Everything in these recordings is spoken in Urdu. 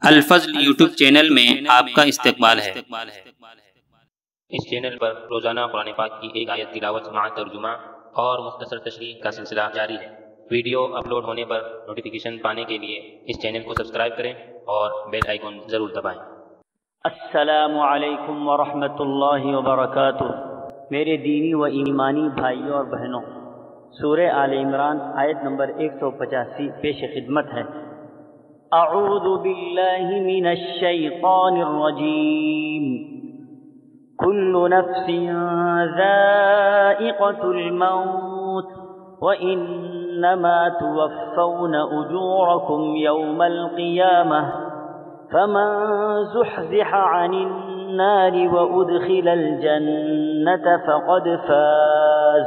الفضل یوٹیوب چینل میں آپ کا استقبال ہے۔ اس چینل پر روزانہ قرآن پاک کی ایک آیت تلاوت سماعت ترجمہ اور مختصر تشریح کا سلسلہ جاری ہے۔ ویڈیو اپلوڈ ہونے پر نوٹیفیکیشن پانے کے لیے اس چینل کو سبسکرائب کریں اور بیل آئیکن ضرور دبائیں۔ السلام علیکم ورحمۃ اللہ وبرکاتہ۔ میرے دینی و ایمانی بھائیوں اور بہنوں، سورہ آل عمران آیت نمبر 185 پیش خدمت ہے۔ اعوذ باللہ من الشیطان الرجیم۔ کل نفس ذائقۃ الموت وانما توفون اجورکم یوم القیامہ فمن زحزح عن النار وادخل الجنة فقد فاز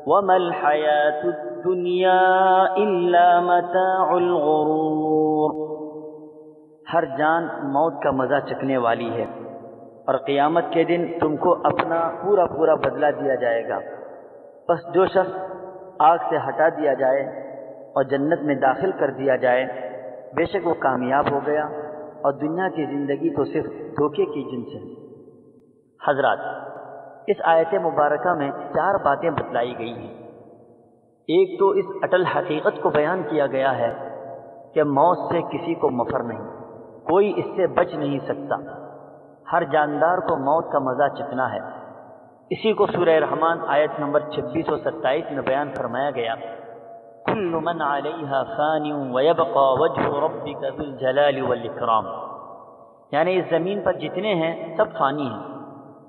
وما الحیاة الدنیا الا متاع الغرور۔ ہر جان موت کا مزہ چکھنے والی ہے اور قیامت کے دن تم کو اپنا پورا بدلہ دیا جائے گا۔ بس جو شخص آگ سے ہٹا دیا جائے اور جنت میں داخل کر دیا جائے، بے شک وہ کامیاب ہو گیا، اور دنیا کی زندگی تو صرف دھوکے کی جنس ہے۔ حضرات، اس آیت مبارکہ میں 4 باتیں بتلائی گئی ہیں۔ ایک تو اس اٹل حقیقت کو بیان کیا گیا ہے کہ موت سے کسی کو مفر نہیں، کوئی اس سے بچ نہیں سکتا، ہر جاندار کو موت کا مزہ چکھنا ہے۔ اسی کو سورہ رحمان آیت نمبر 26 و 27 میں بیان فرمایا گیا، کل من علیہا فان ویبقى وجہ ربک ذو الجلال والاکرام، یعنی اس زمین پر جتنے ہیں سب فانی ہیں،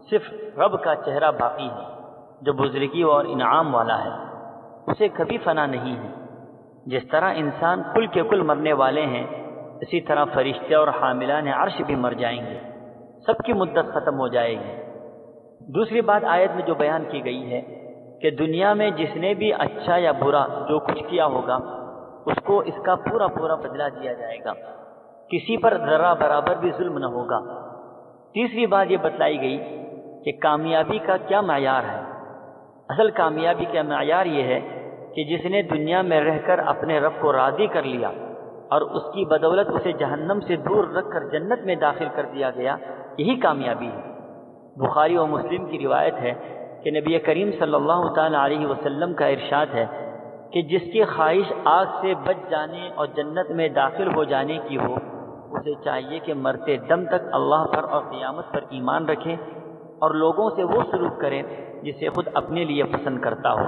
صرف رب کا چہرہ باقی ہے جو بزرگی اور انعام والا ہے، اسے کبھی فنا نہیں ہے۔ جس طرح انسان کل کے کل مرنے والے ہیں، اسی طرح فرشتے اور حاملان عرش بھی مر جائیں گے، سب کی مدت ختم ہو جائے گی۔ دوسری بات آیت میں جو بیان کی گئی ہے کہ دنیا میں جس نے بھی اچھا یا برا جو کچھ کیا ہوگا اس کو اس کا پورا بدلہ دیا جائے گا، کسی پر ذرہ برابر بھی ظلم نہ ہوگا۔ تیسری بات یہ بتلائی گئی کہ کامیابی کا کیا معیار ہے۔ اصل کامیابی کا معیار یہ ہے کہ جس نے دنیا میں رہ کر اپنے رب کو راضی کر لیا اور اس کی بدولت اسے جہنم سے دور رکھ کر جنت میں داخل کر دیا گیا، یہی کامیابی ہے۔ بخاری و مسلم کی روایت ہے کہ نبی کریم صلی اللہ تعالی علیہ وسلم کا ارشاد ہے کہ جس کی خواہش آگ سے بچ جانے اور جنت میں داخل ہو جانے کی ہو، اسے چاہیے کہ مرتے دم تک اللہ پر اور قیامت پر ایمان رکھے اور لوگوں سے وہ سلوک کرے جسے خود اپنے لیے پسند کرتا ہو۔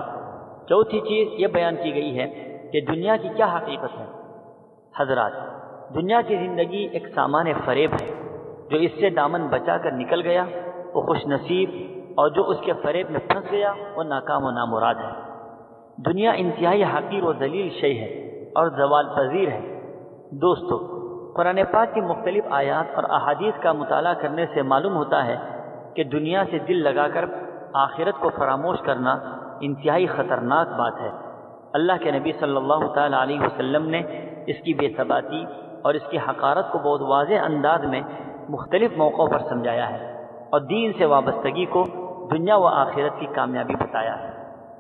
چوتھی چیز یہ بیان کی گئی ہے کہ دنیا کی کیا حقیقت ہے۔ حضرات، دنیا کی زندگی ایک سامان فریب ہے، جو اس سے دامن بچا کر نکل گیا وہ خوش نصیب، اور جو اس کے فریب میں پھنس گیا وہ ناکام و نامراد ہے۔ دنیا انتہائی حقیر و ذلیل شے ہے اور زوال پذیر ہے۔ دوستو، قرآن پاک کی مختلف آیات اور احادیث کا مطالعہ کرنے سے معلوم ہوتا ہے کہ دنیا سے دل لگا کر آخرت کو فراموش کرنا انتہائی خطرناک بات ہے۔ اللہ کے نبی صلی اللہ تعالی علیہ وسلم نے اس کی بے ثباتی اور اس کی حقارت کو بہت واضح انداز میں مختلف موقعوں پر سمجھایا ہے اور دین سے وابستگی کو دنیا و آخرت کی کامیابی بتایا ہے۔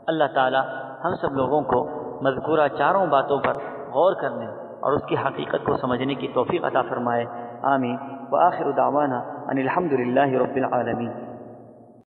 اللہ تعالی ہم سب لوگوں کو مذکورہ 4 باتوں پر غور کرنے اور اس کی حقیقت کو سمجھنے کی توفیق عطا فرمائے۔ آمین۔ وآخر دعوانا ان الحمد للہ رب العالمین۔